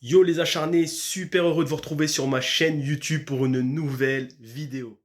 Yo les acharnés, super heureux de vous retrouver sur ma chaîne YouTube pour une nouvelle vidéo.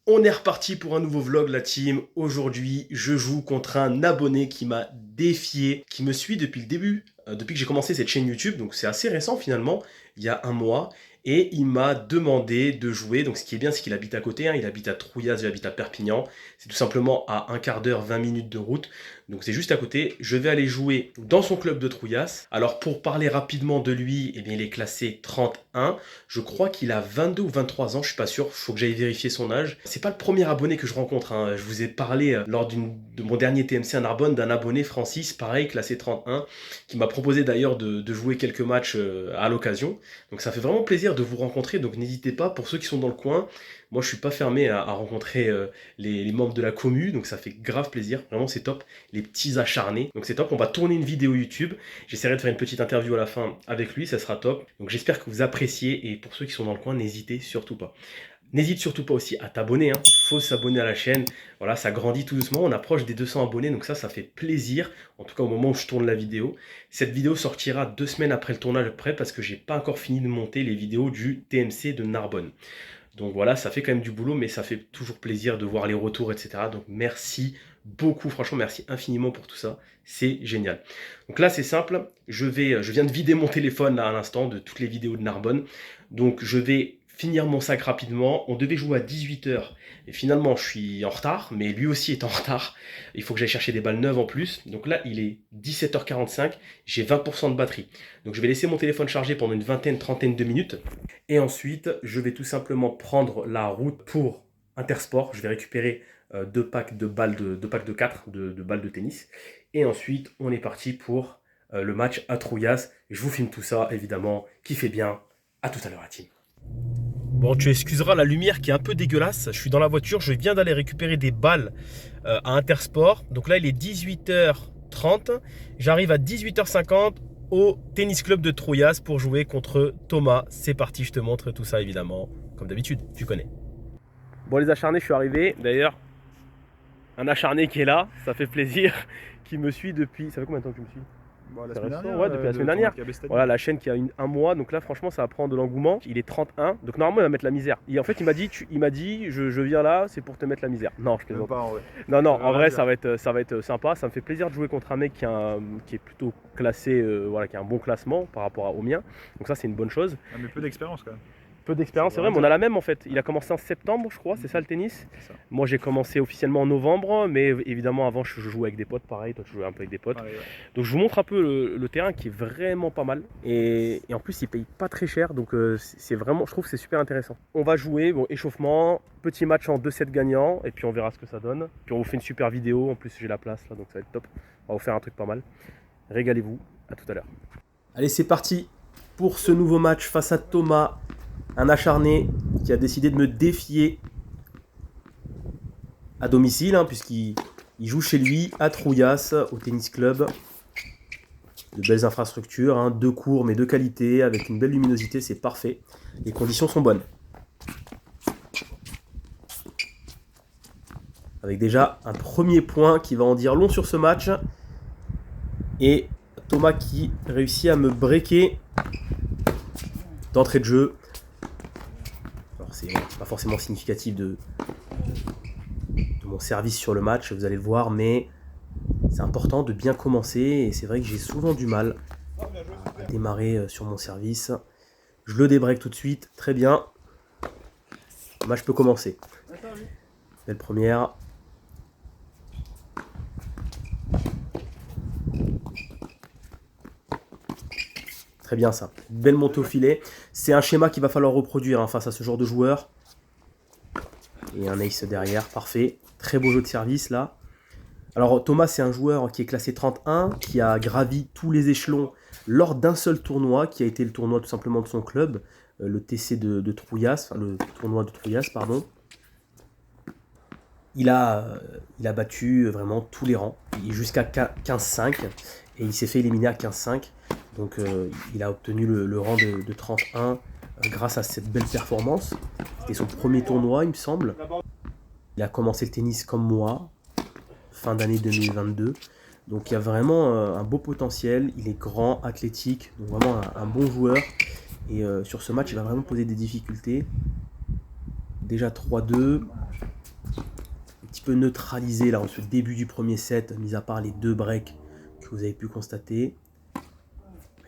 On est reparti pour un nouveau vlog la team. Aujourd'hui, je joue contre un abonné qui m'a défié, qui me suit depuis le début, depuis que j'ai commencé cette chaîne YouTube. Donc c'est assez récent finalement, il y a un mois. Et il m'a demandé de jouer. Donc ce qui est bien, c'est qu'il habite à côté. Il habite à Trouillas, j'habite à Perpignan. C'est tout simplement à un quart d'heure, 20 minutes de route. Donc c'est juste à côté. Je vais aller jouer dans son club de Trouillas. Alors pour parler rapidement de lui, eh bien, il est classé 31. Je crois qu'il a 22 ou 23 ans, je suis pas sûr. Il faut que j'aille vérifier son âge. C'est pas le premier abonné que je rencontre. Je vous ai parlé lors de mon dernier TMC à Narbonne d'un abonné, Francis, pareil, classé 31, qui m'a proposé d'ailleurs de jouer quelques matchs à l'occasion. Donc ça fait vraiment plaisir de vous rencontrer, donc n'hésitez pas, pour ceux qui sont dans le coin, moi je suis pas fermé à rencontrer les membres de la commu, donc ça fait grave plaisir, vraiment c'est top, les petits acharnés, donc c'est top. On va tourner une vidéo YouTube, j'essaierai de faire une petite interview à la fin avec lui, ça sera top, donc j'espère que vous appréciez, et pour ceux qui sont dans le coin, n'hésitez surtout pas. N'hésite surtout pas aussi à t'abonner, faut s'abonner à la chaîne, voilà, ça grandit tout doucement, on approche des 200 abonnés, donc ça fait plaisir, en tout cas au moment où je tourne la vidéo. Cette vidéo sortira 2 semaines après le tournage près, parce que j'ai pas encore fini de monter les vidéos du TMC de Narbonne. Donc voilà, ça fait quand même du boulot, mais ça fait toujours plaisir de voir les retours, etc. Donc merci beaucoup, franchement merci infiniment pour tout ça, c'est génial. Donc là c'est simple, je viens de vider mon téléphone là à l'instant de toutes les vidéos de Narbonne, donc je vais finir mon sac rapidement. On devait jouer à 18 h et finalement je suis en retard, mais lui aussi est en retard. Il faut que j'aille chercher des balles neuves en plus. Donc là il est 17 h 45, j'ai 20% de batterie. Donc je vais laisser mon téléphone chargé pendant une vingtaine, trentaine de minutes. Et ensuite je vais tout simplement prendre la route pour Intersport. Je vais récupérer 2 packs de balles de 4 de balles de tennis. Et ensuite on est parti pour le match à Trouillas. Je vous filme tout ça évidemment. Kiffez bien. À tout à l'heure la team. Bon, tu excuseras la lumière qui est un peu dégueulasse. Je suis dans la voiture, je viens d'aller récupérer des balles à Intersport. Donc là, il est 18 h 30. J'arrive à 18 h 50 au tennis club de Trouillas pour jouer contre Thomas. C'est parti, je te montre tout ça évidemment. Comme d'habitude, tu connais. Bon, les acharnés, je suis arrivé. D'ailleurs, un acharné qui est là, ça fait plaisir, qui me suit depuis... Ça fait combien de temps que tu me suis ? Bon, la semaine dernière, ouais, depuis la semaine dernière. Voilà, la chaîne qui a un mois, donc là franchement ça va prendre de l'engouement. Il est 31, donc normalement il va mettre la misère. Et en fait il m'a dit je viens là, c'est pour te mettre la misère. Non, je plaisante. En vrai. Non, en vrai ça va être sympa. Ça me fait plaisir de jouer contre un mec qui est plutôt classé, voilà, qui a un bon classement par rapport au mien. Donc ça c'est une bonne chose. Ah, mais peu d'expérience quand même. Peu d'expérience, c'est vrai, mais on a la même en fait. Il a commencé en septembre, je crois, c'est ça le tennis. Ça. Moi j'ai commencé officiellement en novembre, mais évidemment avant je jouais avec des potes, pareil, toi tu jouais un peu avec des potes. Ouais. Donc je vous montre un peu le terrain qui est vraiment pas mal. Et en plus il paye pas très cher, donc c'est vraiment, je trouve que c'est super intéressant. On va jouer, bon, échauffement, petit match en 2 sets gagnants, et puis on verra ce que ça donne. Puis on vous fait une super vidéo, en plus j'ai la place là, donc ça va être top. On va vous faire un truc pas mal. Régalez-vous, à tout à l'heure. Allez, c'est parti pour ce nouveau match face à Thomas. Un acharné qui a décidé de me défier à domicile, puisqu'il joue chez lui à Trouillas, au tennis club. De belles infrastructures, 2 cours mais de qualité, avec une belle luminosité, c'est parfait. Les conditions sont bonnes. Avec déjà un premier point qui va en dire long sur ce match. Et Thomas qui réussit à me breaker d'entrée de jeu. C'est pas forcément significatif de mon service sur le match, vous allez le voir, mais c'est important de bien commencer, et c'est vrai que j'ai souvent du mal à démarrer sur mon service. Je le débreak tout de suite, très bien. Le match peut commencer. Belle première. Très bien ça, belle montée au filet. C'est un schéma qu'il va falloir reproduire face à ce genre de joueur. Et un ace derrière, parfait. Très beau jeu de service là. Alors Thomas c'est un joueur qui est classé 31, qui a gravi tous les échelons lors d'un seul tournoi, qui a été le tournoi tout simplement de son club, le TC de Trouillas, enfin le tournoi de Trouillas, pardon. Il a battu vraiment tous les rangs, jusqu'à 15-5, et il s'est fait éliminer à 15-5. Donc il a obtenu le rang de 31 grâce à cette belle performance. C'était son premier tournoi, il me semble. Il a commencé le tennis comme moi, fin d'année 2022. Donc il y a vraiment un beau potentiel. Il est grand, athlétique, donc vraiment un bon joueur. Et sur ce match, il va vraiment poser des difficultés. Déjà 3-2. Un petit peu neutralisé là en ce début du premier set, mis à part les 2 breaks que vous avez pu constater.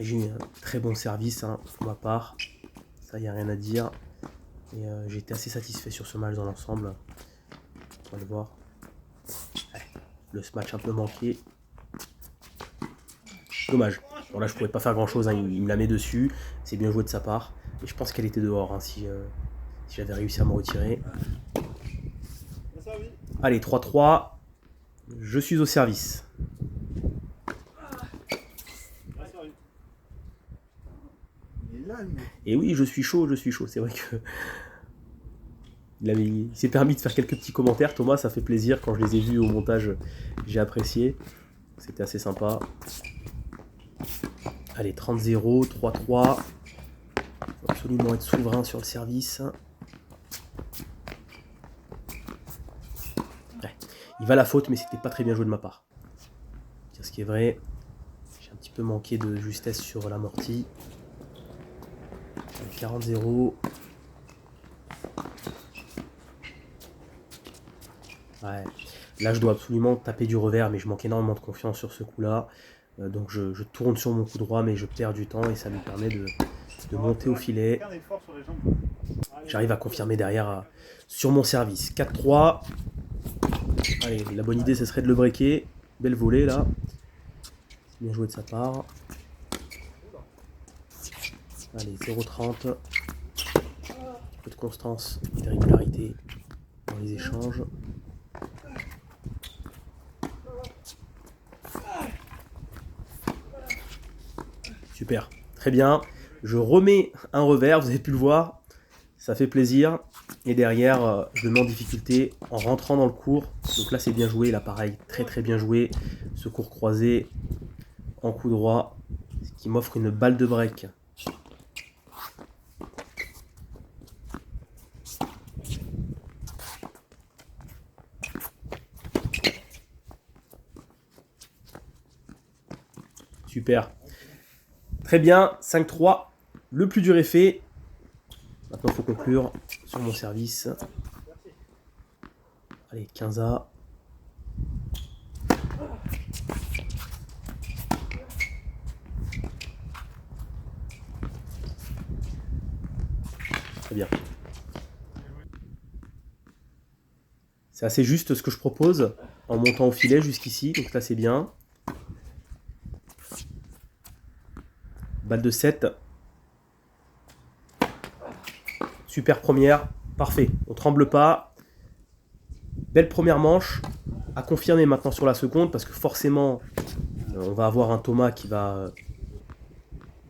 J'ai un très bon service hein, pour ma part. Ça, il n'y a rien à dire. Et j'ai été assez satisfait sur ce match dans l'ensemble. On va le voir. Ouais, le match un peu manqué. Dommage. Bon là je pouvais pas faire grand chose, hein. Il me la met dessus. C'est bien joué de sa part. Et je pense qu'elle était dehors hein, si j'avais réussi à me retirer. Allez, 3-3. Je suis au service. Et oui, je suis chaud. C'est vrai que il s'est permis de faire quelques petits commentaires. Thomas, ça fait plaisir. Quand je les ai vus au montage, j'ai apprécié. C'était assez sympa. Allez, 30-0, 3-3. Faut absolument être souverain sur le service. Ouais. Il va à la faute, mais c'était pas très bien joué de ma part. Ce qui est vrai. J'ai un petit peu manqué de justesse sur l'amorti. 40-0. Ouais. Là, je dois absolument taper du revers, mais je manque énormément de confiance sur ce coup-là. Donc, je tourne sur mon coup droit, mais je perds du temps et ça me permet de monter au filet. J'arrive à confirmer derrière sur mon service. 4-3. Allez, la bonne idée, ce serait de le breaker. Belle volée, là. Bien joué de sa part. Allez, 0-30. Un peu de constance et de régularité dans les échanges. Super, très bien. Je remets un revers, vous avez pu le voir. Ça fait plaisir. Et derrière, je le mets en difficulté en rentrant dans le court. Donc là, c'est bien joué. Là, pareil, très très bien joué. Ce court croisé en coup droit, ce qui m'offre une balle de break. Super. Très bien, 5-3. Le plus dur est fait. Maintenant, il faut conclure sur mon service. Allez, 15A. Très bien. C'est assez juste ce que je propose en montant au filet jusqu'ici. Donc là, c'est bien. Balle de 7. Super première. Parfait. On tremble pas. Belle première manche. À confirmer maintenant sur la seconde parce que forcément, on va avoir un Thomas qui va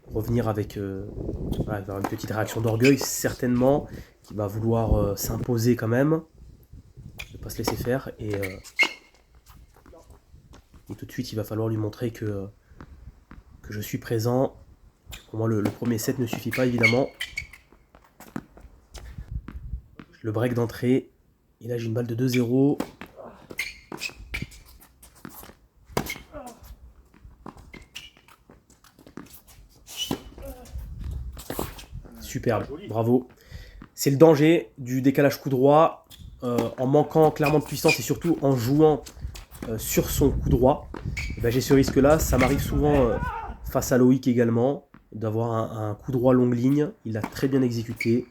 revenir avec voilà, une petite réaction d'orgueil, certainement, qui va vouloir s'imposer quand même. Ne pas se laisser faire. Et tout de suite, il va falloir lui montrer que je suis présent. Pour moi, le premier set ne suffit pas, évidemment. Le break d'entrée. Et là, j'ai une balle de 2-0. Superbe, bravo. C'est le danger du décalage coup droit. En manquant clairement de puissance et surtout en jouant sur son coup droit. Ben, j'ai ce risque-là. Ça m'arrive souvent face à Loïc également, d'avoir un coup droit longue ligne. Il l'a très bien exécuté.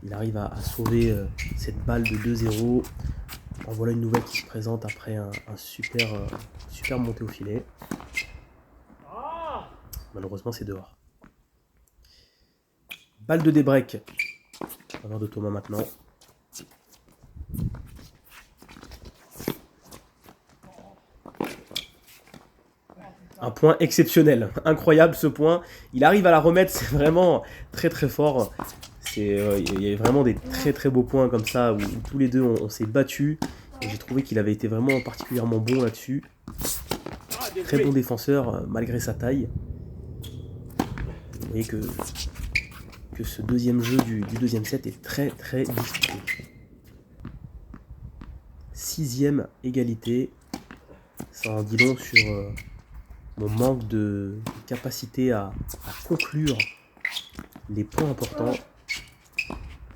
Il arrive à sauver cette balle de 2-0. En voilà une nouvelle qui se présente après un super montée au filet. Malheureusement, c'est dehors. Balle de débreak. On va voir de Thomas maintenant. Un point exceptionnel. Incroyable ce point. Il arrive à la remettre. C'est vraiment très très fort. Il y a vraiment des très très beaux points comme ça où tous les deux on s'est battus. Et j'ai trouvé qu'il avait été vraiment particulièrement bon là-dessus. Très bon défenseur malgré sa taille. Vous voyez que ce deuxième jeu du deuxième set est très très difficile. 6e égalité. Ça en dit long sur mon manque de capacité à conclure les points importants.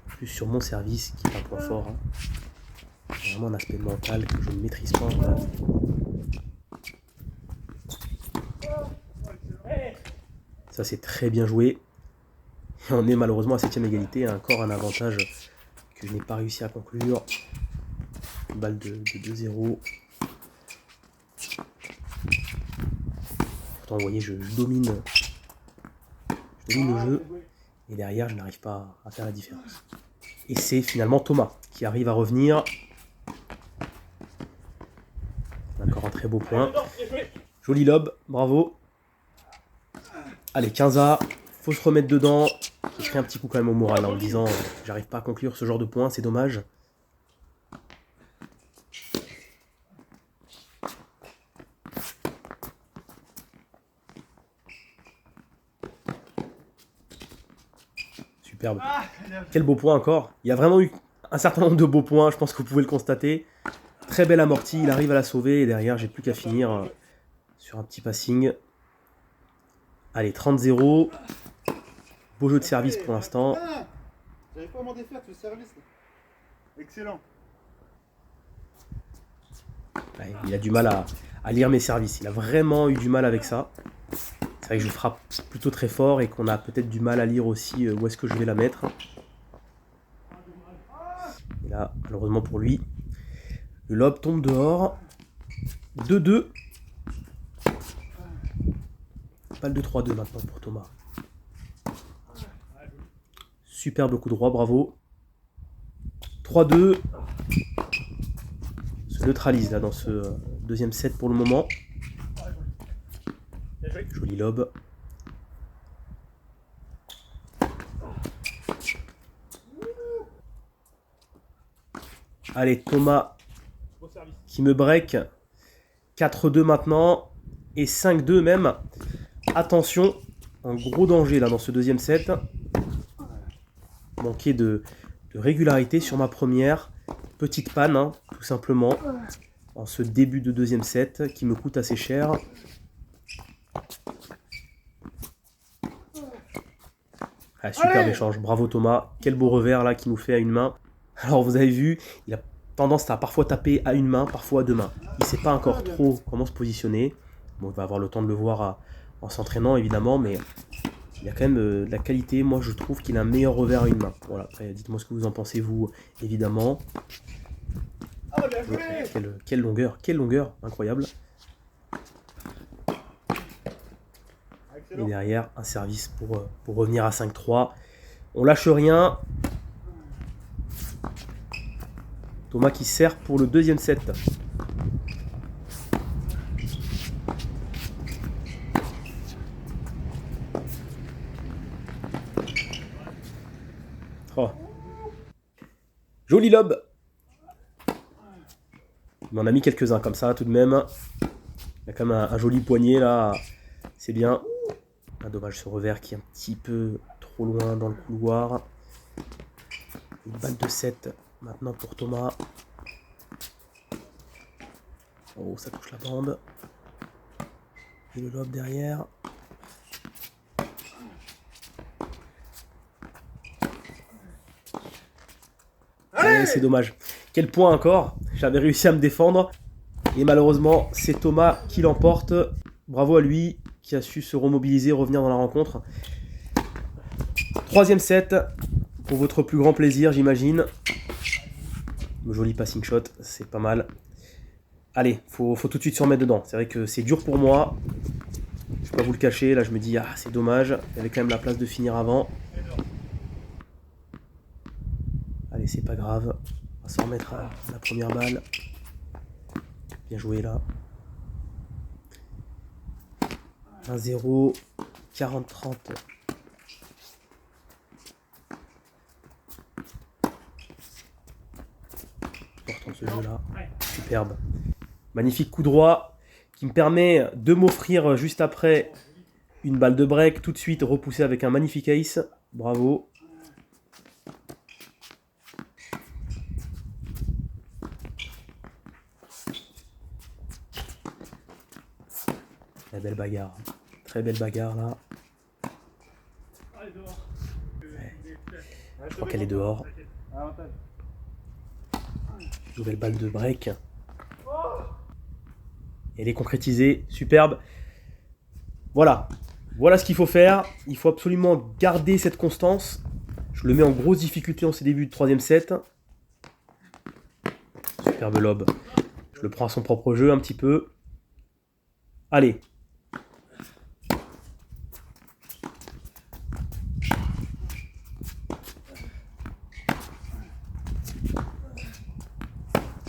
Plus sur mon service qui est un point fort. Hein. C'est vraiment un aspect mental que je ne maîtrise pas encore. Ça c'est très bien joué. Et on est malheureusement à 7e égalité, encore un avantage que je n'ai pas réussi à conclure. Une balle de 2-0. Pourtant vous voyez je domine le jeu. Et derrière je n'arrive pas à faire la différence. Et c'est finalement Thomas qui arrive à revenir. Encore un très beau point. Joli lob, bravo. Allez, 15A, faut se remettre dedans. J'ai pris un petit coup quand même au moral là, en me disant j'arrive pas à conclure ce genre de points, c'est dommage. Superbe. Quel beau point encore. Il y a vraiment eu un certain nombre de beaux points, je pense que vous pouvez le constater. Très belle amortie, il arrive à la sauver et derrière j'ai plus qu'à finir sur un petit passing. Allez, 30-0. Beau jeu de service pour l'instant. J'avais pas à m'en défaire, tu le service. Excellent. Ouais, il a du mal à lire mes services. Il a vraiment eu du mal avec ça. C'est vrai que je frappe plutôt très fort et qu'on a peut-être du mal à lire aussi où est-ce que je vais la mettre. Et là, malheureusement pour lui, le lob tombe dehors. 2-2. Balle de 3-2 maintenant pour Thomas. Superbe coup droit, bravo. 3-2. Se neutralise là dans ce deuxième set pour le moment. Joli lob. Allez, Thomas qui me break. 4-2 maintenant. Et 5-2 même. Attention, un gros danger là dans ce deuxième set. Manquer de régularité sur ma première. Petite panne, hein, tout simplement. En ce début de deuxième set qui me coûte assez cher. Ah, superbe échange, bravo Thomas. Quel beau revers là qui nous fait à une main. Alors vous avez vu, il a tendance à parfois taper à une main, parfois à deux mains. Il ne sait pas encore trop comment se positionner. Bon, il va avoir le temps de le voir en s'entraînant évidemment, mais il a quand même de la qualité. Moi je trouve qu'il a un meilleur revers à une main. Voilà, après dites-moi ce que vous en pensez vous, évidemment. Quelle longueur, incroyable. Et derrière, un service pour revenir à 5-3. On lâche rien. Thomas qui sert pour le deuxième set. Oh. Joli lob. Il m'en a mis quelques-uns comme ça tout de même. Il y a quand même un joli poignet là. C'est bien. Ah, dommage ce revers qui est un petit peu trop loin dans le couloir. Une balle de 7 maintenant pour Thomas. Oh, ça touche la bande. Et le lob derrière. Allez, c'est dommage. Quel point encore. J'avais réussi à me défendre. Et malheureusement, c'est Thomas qui l'emporte. Bravo à lui qui a su se remobiliser, revenir dans la rencontre. Troisième set. Pour votre plus grand plaisir, j'imagine. Le joli passing shot, c'est pas mal. Allez, faut tout de suite se remettre dedans. C'est vrai que c'est dur pour moi. Je vais pas vous le cacher. Là, je me dis, ah, c'est dommage. Il y avait quand même la place de finir avant. Allez, c'est pas grave. On va se remettre à la première balle. Bien joué là. 1-0. 40-30. Important ce jeu là. Superbe. Magnifique coup droit qui me permet de m'offrir juste après une balle de break. Tout de suite repoussé avec un magnifique ace. Bravo. La belle bagarre. Très belle bagarre là. Je crois qu'elle est dehors. Avantage. Nouvelle balle de break. Elle est concrétisée. Superbe. Voilà. Voilà ce qu'il faut faire. Il faut absolument garder cette constance. Je le mets en grosse difficulté en ces débuts de troisième set. Superbe lob. Je le prends à son propre jeu un petit peu. Allez.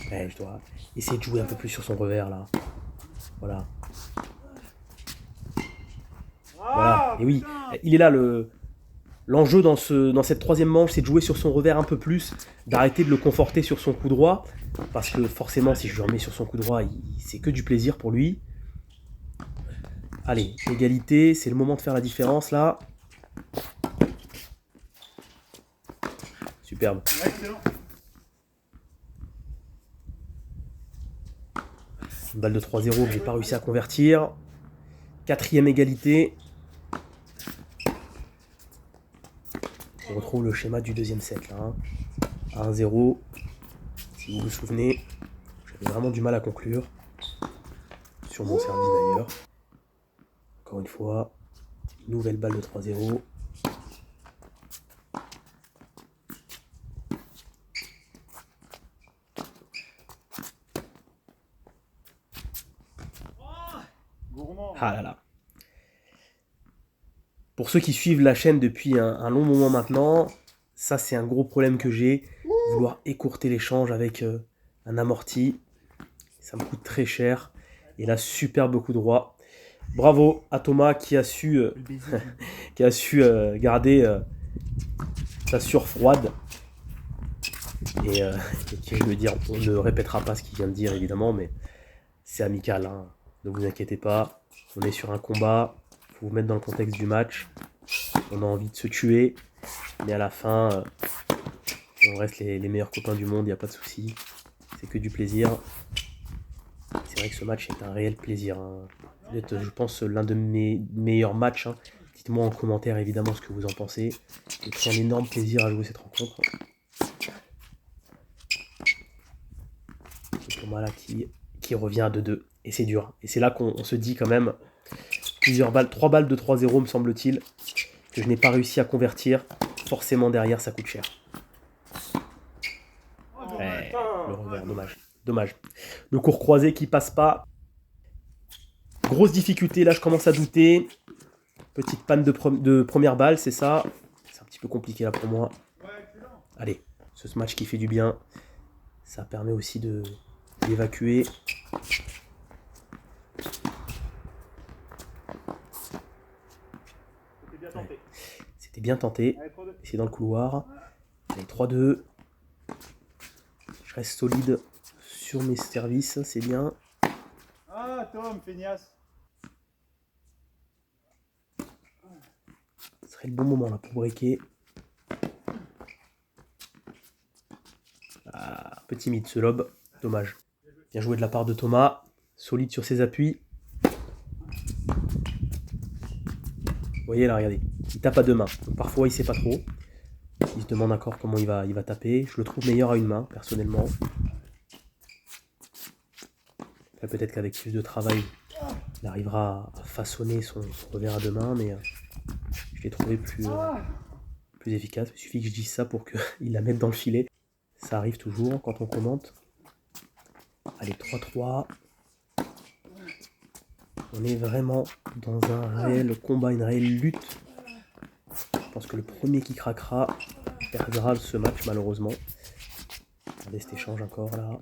Ouais, je dois essayer de jouer un peu plus sur son revers là. Voilà. Voilà. Et oui, il est là l'enjeu dans cette troisième manche, c'est de jouer sur son revers un peu plus, d'arrêter de le conforter sur son coup droit. Parce que forcément, si je le remets sur son coup droit, c'est que du plaisir pour lui. Allez, égalité, c'est le moment de faire la différence là. Superbe. Excellent. Une balle de 3-0 que j'ai pas réussi à convertir. Quatrième égalité. On retrouve le schéma du deuxième set là. 1-0. Si vous vous souvenez, j'avais vraiment du mal à conclure. Sur mon service d'ailleurs. Encore une fois, nouvelle balle de 3-0. Gourmand. Ah là là. Pour ceux qui suivent la chaîne depuis un long moment maintenant, ça c'est un gros problème que j'ai. Vouloir écourter l'échange avec un amorti. Ça me coûte très cher. Et là, superbe coup droit. Bravo à Thomas qui a su, garder sa sueur froide. Et je veux dire, on ne répétera pas ce qu'il vient de dire évidemment, mais c'est amical. Hein. Ne vous inquiétez pas. On est sur un combat. Il faut vous mettre dans le contexte du match. On a envie de se tuer. Mais à la fin, on reste les meilleurs copains du monde, il n'y a pas de souci. C'est que du plaisir. C'est vrai que ce match est un réel plaisir. Hein. Peut-être, je pense, l'un de mes meilleurs matchs. Hein. Dites-moi en commentaire évidemment ce que vous en pensez. J'ai pris un énorme plaisir à jouer cette rencontre. Et Thomas là qui revient à 2-2. Et c'est dur. Et c'est là qu'on se dit quand même 3 balles de 3-0 me semble-t-il. Que je n'ai pas réussi à convertir. Forcément derrière ça coûte cher. Ouais, le revers, dommage. Dommage. Le court croisé qui passe pas. Grosse difficulté, là je commence à douter. Petite panne de première balle, c'est ça. C'est un petit peu compliqué là pour moi. Allez, ce match qui fait du bien. Ça permet aussi d'évacuer. Ouais. C'était bien tenté. C'est dans le couloir. Allez, 3-2. Je reste solide sur mes services, c'est bien. Ah, Tom, feignasse. Ce serait le bon moment là pour breaker. Ah, petit mid ce lob, dommage. Bien joué de la part de Thomas, solide sur ses appuis. Vous voyez là, regardez, il tape à deux mains. Donc parfois il sait pas trop. Il se demande encore comment il va taper. Je le trouve meilleur à une main, personnellement. Là, peut-être qu'avec plus de travail, il arrivera à façonner son revers à deux mains, mais je l'ai trouvé plus efficace. Il suffit que je dise ça pour qu'il la mette dans le filet. Ça arrive toujours quand on commente. Allez, 3-3. On est vraiment dans un réel combat, une réelle lutte. Je pense que le premier qui craquera perdra ce match, malheureusement. Regardez cet échange encore là.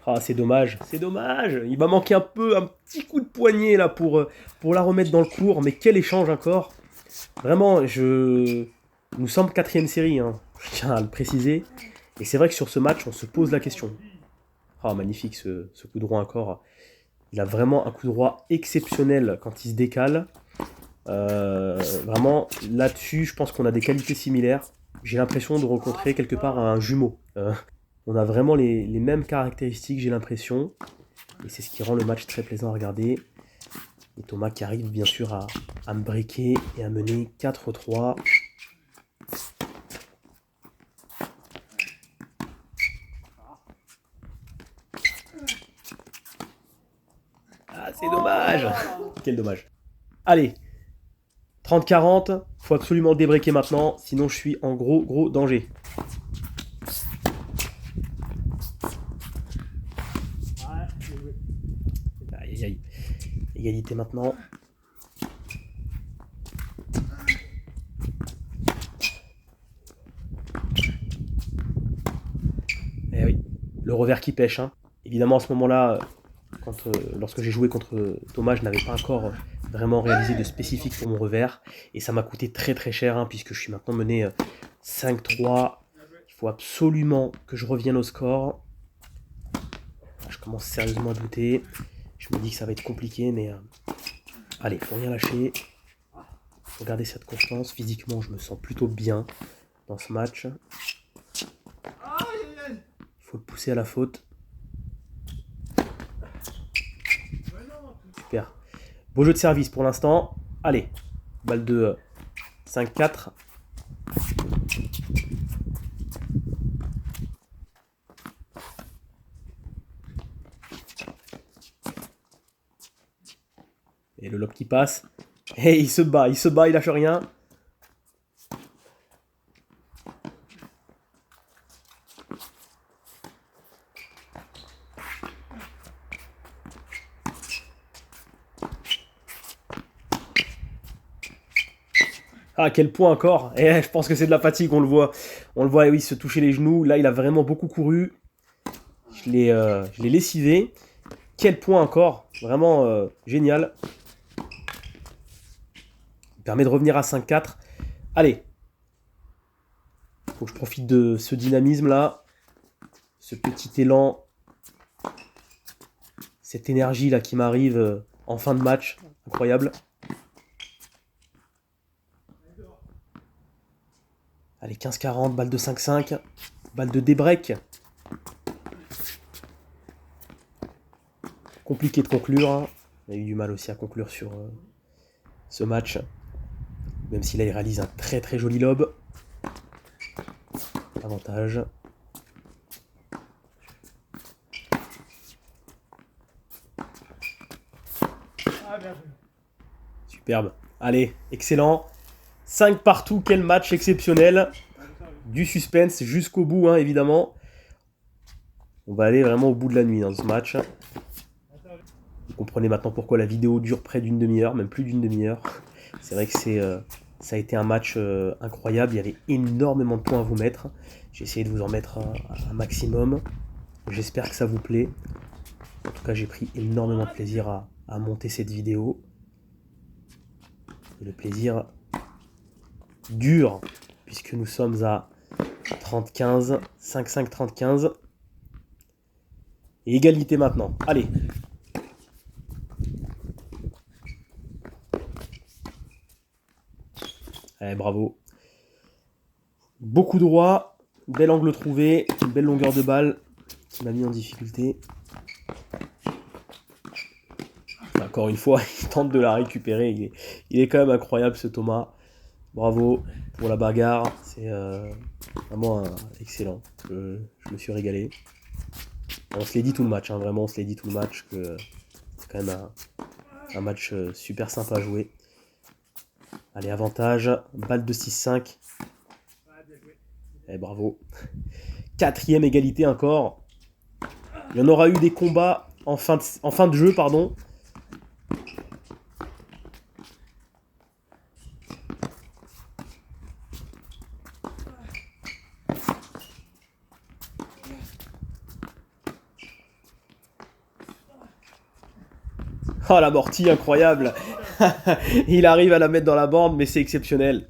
Ah, c'est dommage, c'est dommage. Il va manquer un petit coup de poignet là pour la remettre dans le cours. Mais quel échange encore. Vraiment, nous sommes 4ème série, hein. Je tiens à le préciser. Et c'est vrai que sur ce match, on se pose la question. Ah, magnifique ce coup droit encore. Il a vraiment un coup droit exceptionnel quand il se décale. Vraiment, là-dessus, je pense qu'on a des qualités similaires. J'ai l'impression de rencontrer quelque part un jumeau. On a vraiment les mêmes caractéristiques, j'ai l'impression. Et c'est ce qui rend le match très plaisant à regarder. Et Thomas qui arrive bien sûr à me breaker et à mener 4-3. Ah, c'est dommage. Quel dommage. Allez, 30-40. Faut absolument le débreaker maintenant, sinon je suis en gros danger. Aïe aïe aïe. Égalité maintenant. Eh oui, le revers qui pêche. Hein. Évidemment, à ce moment-là, lorsque j'ai joué contre Thomas, je n'avais pas encore vraiment réalisé de spécifique pour mon revers. Et ça m'a coûté très très cher, hein, puisque je suis maintenant mené 5-3. Il faut absolument que je revienne au score. Je commence sérieusement à douter. Je me dis que ça va être compliqué, mais allez, faut rien lâcher. Faut garder cette constance. Physiquement, je me sens plutôt bien dans ce match. Il faut le pousser à la faute. Super. Beau jeu de service pour l'instant. Allez, balle de 5-4. Et le lob qui passe. Et il se bat, il lâche rien. Ah, quel point encore. Et je pense que c'est de la fatigue, on le voit. On le voit, et oui, se toucher les genoux. Là, il a vraiment beaucoup couru. Je l'ai lessivé. Quel point encore. Vraiment génial. Il permet de revenir à 5-4. Allez. Faut que je profite de ce dynamisme-là. Ce petit élan. Cette énergie-là qui m'arrive en fin de match. Incroyable. Allez, 15-40, balle de 5-5. Balle de débreak. Compliqué de conclure. Hein. On a eu du mal aussi à conclure sur ce match. Même si là, il réalise un très très joli lob. Avantage. Superbe. Allez, excellent. 5 partout, quel match exceptionnel. Du suspense jusqu'au bout, hein, évidemment. On va aller vraiment au bout de la nuit dans ce match. Vous comprenez maintenant pourquoi la vidéo dure près d'une demi-heure, même plus d'une demi-heure. C'est vrai que ça a été un match incroyable. Il y avait énormément de points à vous mettre. J'ai essayé de vous en mettre un maximum. J'espère que ça vous plaît. En tout cas, j'ai pris énormément de plaisir à monter cette vidéo. Et le plaisir dure, puisque nous sommes à 30-15, 5-5-30-15. Et égalité maintenant. Allez. Allez, bravo. Beaucoup droit, bel angle trouvé, une belle longueur de balle qui m'a mis en difficulté. Encore une fois, il tente de la récupérer. Il est quand même incroyable ce Thomas. Bravo pour la bagarre. C'est vraiment excellent. Je me suis régalé. On se l'est dit tout le match. Hein, vraiment, on se l'est dit tout le match que c'est quand même un match super sympa à jouer. Allez, avantage. Balle de 6-5. Et bravo. 4e égalité encore. Il y en aura eu des combats en fin de jeu, pardon. Oh, l'amorti, incroyable. Il arrive à la mettre dans la bande, mais c'est exceptionnel.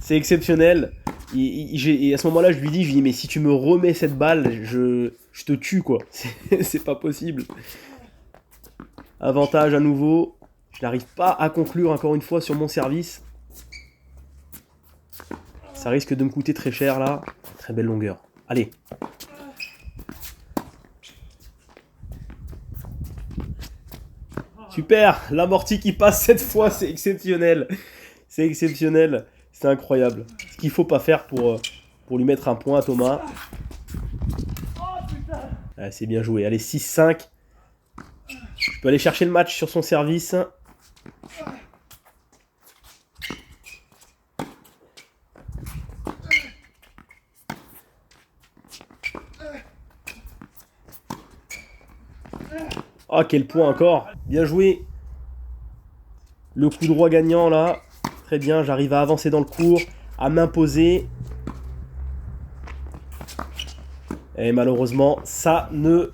C'est exceptionnel. Et à ce moment-là, je lui dis, mais si tu me remets cette balle, je te tue, quoi. C'est pas possible. Avantage à nouveau. Je n'arrive pas à conclure encore une fois sur mon service. Ça risque de me coûter très cher, là. Très belle longueur. Allez. Super, l'amorti qui passe cette fois, c'est exceptionnel. C'est exceptionnel, c'est incroyable. Ce qu'il ne faut pas faire pour lui mettre un point à Thomas. Ah, c'est bien joué, allez 6-5. Je peux aller chercher le match sur son service. Oh, quel point encore. Bien joué. Le coup droit gagnant là. Très bien, j'arrive à avancer dans le cours, à m'imposer. Et malheureusement, ça ne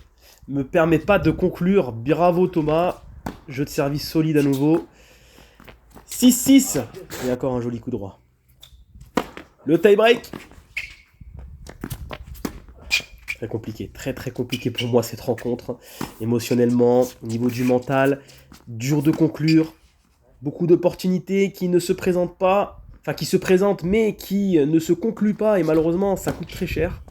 me permet pas de conclure. Bravo Thomas. Jeu de service solide à nouveau. 6-6. Et encore un joli coup droit. Le tie-break. Très compliqué, très compliqué pour moi cette rencontre. Émotionnellement, au niveau du mental, dur de conclure. Beaucoup d'opportunités qui ne se présentent pas, enfin qui se présentent mais qui ne se concluent pas et malheureusement ça coûte très cher.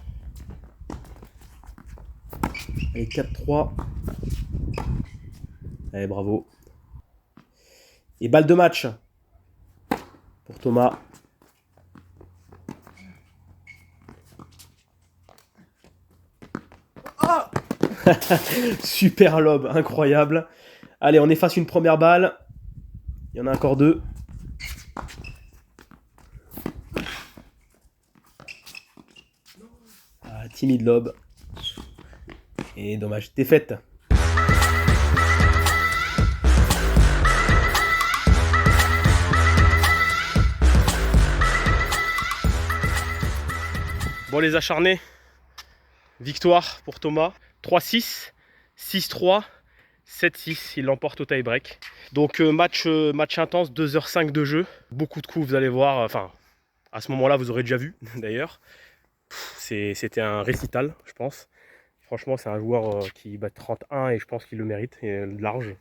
Allez, 4-3. Allez, bravo. Et balle de match pour Thomas. Super lob, incroyable. Allez, on efface une première balle. Il y en a encore deux. Ah, timide lob. Et dommage, défaite. Bon les acharnés, victoire pour Thomas. 3-6, 6-3, 7-6, il l'emporte au tie-break. Donc match intense, 2h05 de jeu. Beaucoup de coups, vous allez voir. Enfin, à ce moment-là, vous aurez déjà vu d'ailleurs. C'était un récital, je pense. Franchement, c'est un joueur qui bat 31 et je pense qu'il le mérite, et large.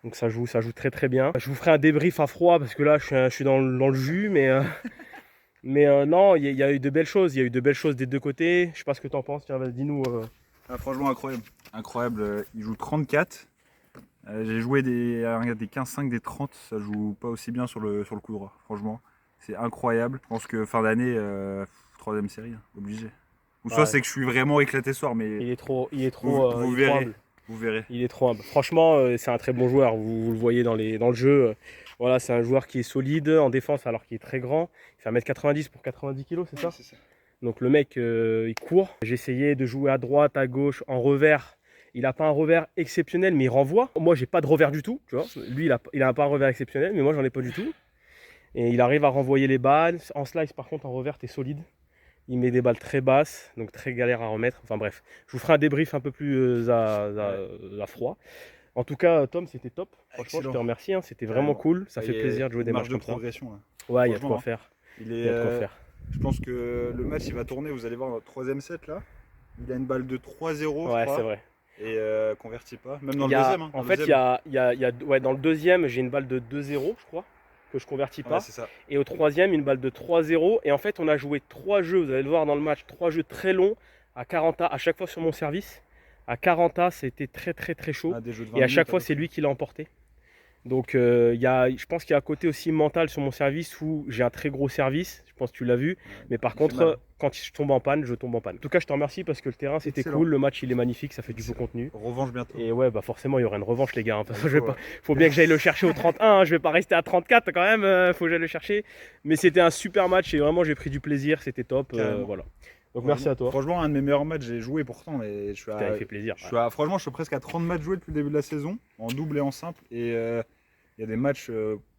Donc ça joue très bien. Je vous ferai un débrief à froid parce que là, je suis dans le jus, mais non, il y a eu de belles choses. Il y a eu de belles choses des deux côtés. Je sais pas ce que tu en penses. Tiens, vas-y, dis-nous. Ah, franchement, incroyable. Incroyable. Il joue 34. J'ai joué des 15-5, des 30. Ça joue pas aussi bien sur le coup droit. Franchement, c'est incroyable. Je pense que fin d'année, troisième série, obligé. Ou soit c'est que je suis vraiment éclaté ce soir, mais il est trop vous il est trop verrez. humble. Vous verrez. Il est trop humble. Franchement, c'est un très bon joueur. Vous le voyez dans le jeu. Voilà, c'est un joueur qui est solide en défense alors qu'il est très grand. Il fait 1m90 pour 90 kg, c'est ça? C'est ça. Donc le mec, il court. J'ai essayé de jouer à droite, à gauche, en revers. Il n'a pas un revers exceptionnel, mais il renvoie. Moi, j'ai pas de revers du tout. Tu vois, lui, il a pas un revers exceptionnel, mais moi, j'en ai pas du tout. Et il arrive à renvoyer les balles. En slice, par contre, en revers, tu es solide. Il met des balles très basses, donc très galère à remettre. Enfin bref, je vous ferai un débrief un peu plus à froid. En tout cas, Tom, c'était top. Franchement, Excellent. je te remercie. Hein. C'était vraiment cool. Ça fait plaisir de jouer des matchs comme ça. Progression, là. Ouais, il y a de quoi Franchement, faire. Il Il y a de quoi est, faire. je pense que le match il va tourner, vous allez voir dans le troisième set là. Il a une balle de 3-0 Ouais, je crois. c'est vrai. Et convertit pas. Même dans Il y le a- deuxième. Hein, en fait, ouais, dans le deuxième, j'ai une balle de 2-0, je crois, que je convertis pas. ouais, c'est ça. Et au troisième, une balle de 3-0. Et en fait, on a joué 3 jeux, vous allez le voir dans le match, 3 jeux très longs à 40 à chaque fois sur mon service. À 40 c'était très chaud. Ah, des jeux de 20 Et à chaque minutes, fois, alors. c'est lui qui l'a emporté. Donc, je pense qu'il y a un côté aussi mental sur mon service où j'ai un très gros service. Je pense que tu l'as vu. Mais par il fait mal. contre, quand je tombe en panne, je tombe en panne. En tout cas, je te remercie parce que le terrain, c'était Excellent. cool. Le match, il est magnifique. Ça fait du beau contenu. Revanche bientôt. Et ouais, bah forcément, il y aura une revanche, les gars. Hein, parce que Il faut, faut bien que j'aille le chercher au 31. Hein, je vais pas rester à 34 quand même. Faut que j'aille le chercher. Mais c'était un super match et vraiment, j'ai pris du plaisir. C'était top. Carrément. Voilà. Donc, merci à toi. Franchement, un de mes meilleurs matchs, j'ai joué pourtant, mais je suis Ça m'a fait plaisir. franchement, je suis presque à 30 matchs joués depuis le début de la saison, en double et en simple. Et il y a des matchs.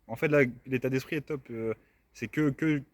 En fait, là, l'état d'esprit est top. C'est que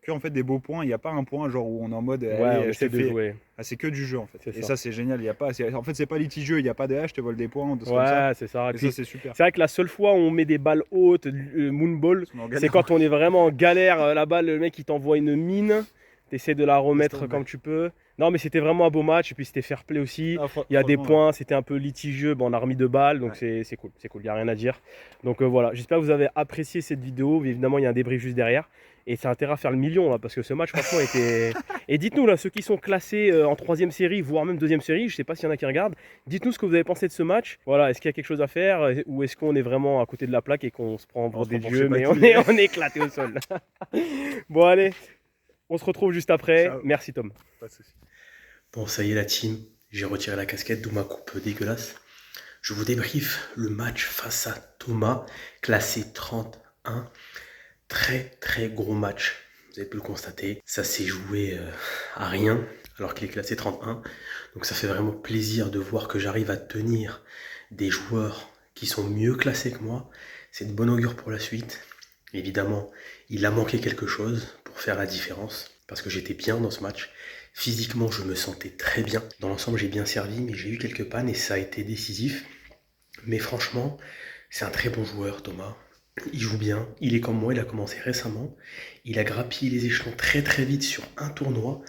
en fait des beaux points. Il n'y a pas un point genre où on est en mode. Ouais, allez, on je essaie te de fais- jouer. Ah, c'est que du jeu en fait. C'est Et ça. ça, c'est génial. Il y a pas, en fait, c'est pas litigieux. Il n'y a pas de je te vole des points. Des trucs comme ça. Ouais, c'est ça. Et Et puis, ça, c'est super. c'est vrai que la seule fois où on met des balles hautes, moonball, On en c'est galère. quand on est vraiment en galère. La balle, le mec, il t'envoie une mine. Tu essaies de la remettre tomber. comme tu peux. Non, mais c'était vraiment un beau match. Et puis, c'était fair play aussi. Ah, Il y a des franchement, points, c'était un peu litigieux, bon, on a remis 2 balles, donc c'est cool, il n'y a rien à dire. Donc voilà, j'espère que vous avez apprécié cette vidéo, évidemment il y a un débrief juste derrière. Et c'est intérêt à faire le million là, parce que ce match franchement était... Et dites-nous là, ceux qui sont classés en troisième série, voire même deuxième série, je sais pas s'il y en a qui regardent, dites-nous ce que vous avez pensé de ce match. Voilà, est-ce qu'il y a quelque chose à faire ou est-ce qu'on est vraiment à côté de la plaque et qu'on se prend pour des dieux, mais on est éclaté au sol. Bon allez, on se retrouve juste après. Ciao. Merci Tom. Pas de soucis. Bon, ça y est la team, j'ai retiré la casquette, d'où ma coupe dégueulasse. Je vous débriefe le match face à Thomas, classé 31. Très très gros match, vous avez pu le constater. Ça s'est joué à rien, alors qu'il est classé 31. Donc ça fait vraiment plaisir de voir que j'arrive à tenir des joueurs qui sont mieux classés que moi. C'est de bon augure pour la suite. Évidemment, il a manqué quelque chose pour faire la différence, parce que j'étais bien dans ce match. Physiquement, je me sentais très bien. Dans l'ensemble, j'ai bien servi, mais j'ai eu quelques pannes et ça a été décisif. Mais franchement, c'est un très bon joueur, Thomas. Il joue bien, il est comme moi, il a commencé récemment. Il a grappillé les échelons très très vite sur un tournoi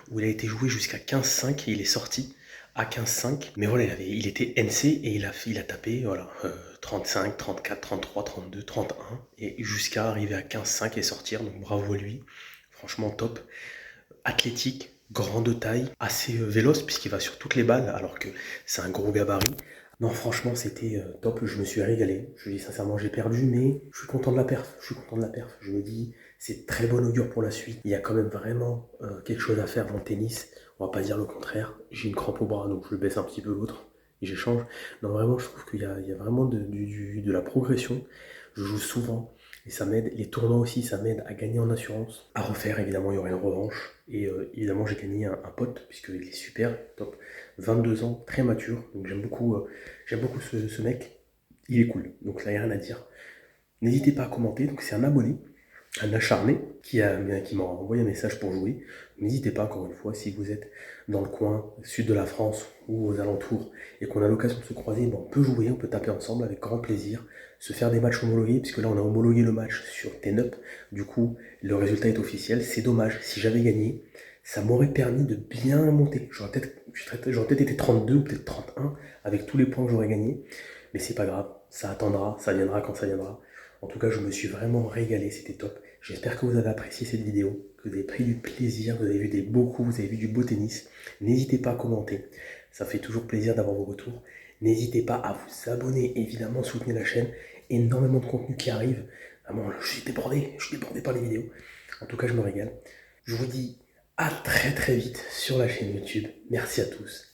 où il a été joué jusqu'à 15-5 et il est sorti à 15-5. Mais voilà, il était NC et il a tapé voilà, 35, 34, 33, 32, 31 et jusqu'à arriver à 15-5 et sortir. Donc bravo à lui, franchement top. Athlétique, grand de taille, assez véloce puisqu'il va sur toutes les balles alors que c'est un gros gabarit. Non, franchement, c'était top. Je me suis régalé. Je dis sincèrement, j'ai perdu, mais je suis content de la perf. Je suis content de la perf. Je me dis, c'est très bon augure pour la suite. Il y a quand même vraiment quelque chose à faire dans le tennis. On va pas dire le contraire. J'ai une crampe au bras, donc je baisse un petit peu l'autre et j'échange. Non, vraiment, je trouve qu'il y a vraiment de la progression. Je joue souvent et ça m'aide. Les tournois aussi, ça m'aide à gagner en assurance. À refaire, évidemment, il y aura une revanche. Et évidemment, j'ai gagné un pote, puisqu'il est super, top. 22 ans, très mature. Donc j'aime beaucoup ce mec. Il est cool. Donc là, il n'y a rien à dire. N'hésitez pas à commenter. Donc c'est un abonné, un acharné, qui m'a envoyé un message pour jouer. N'hésitez pas, encore une fois, si vous êtes dans le coin sud de la France ou aux alentours et qu'on a l'occasion de se croiser, ben on peut jouer, on peut taper ensemble avec grand plaisir, se faire des matchs homologués, puisque là on a homologué le match sur TNUP. Du coup, le résultat est officiel. C'est dommage, si j'avais gagné, ça m'aurait permis de bien monter. J'aurais peut-être été 32 ou peut-être 31 avec tous les points que j'aurais gagnés. Mais c'est pas grave, ça attendra, ça viendra quand ça viendra. En tout cas, je me suis vraiment régalé, c'était top. J'espère que vous avez apprécié cette vidéo, que vous avez pris du plaisir, que vous avez vu des beaux coups, vous avez vu du beau tennis. N'hésitez pas à commenter, ça fait toujours plaisir d'avoir vos retours. N'hésitez pas à vous abonner, évidemment, soutenez la chaîne. Énormément de contenu qui arrive. Vraiment, je suis débordé par les vidéos. En tout cas, je me régale. Je vous dis à très très vite sur la chaîne YouTube. Merci à tous.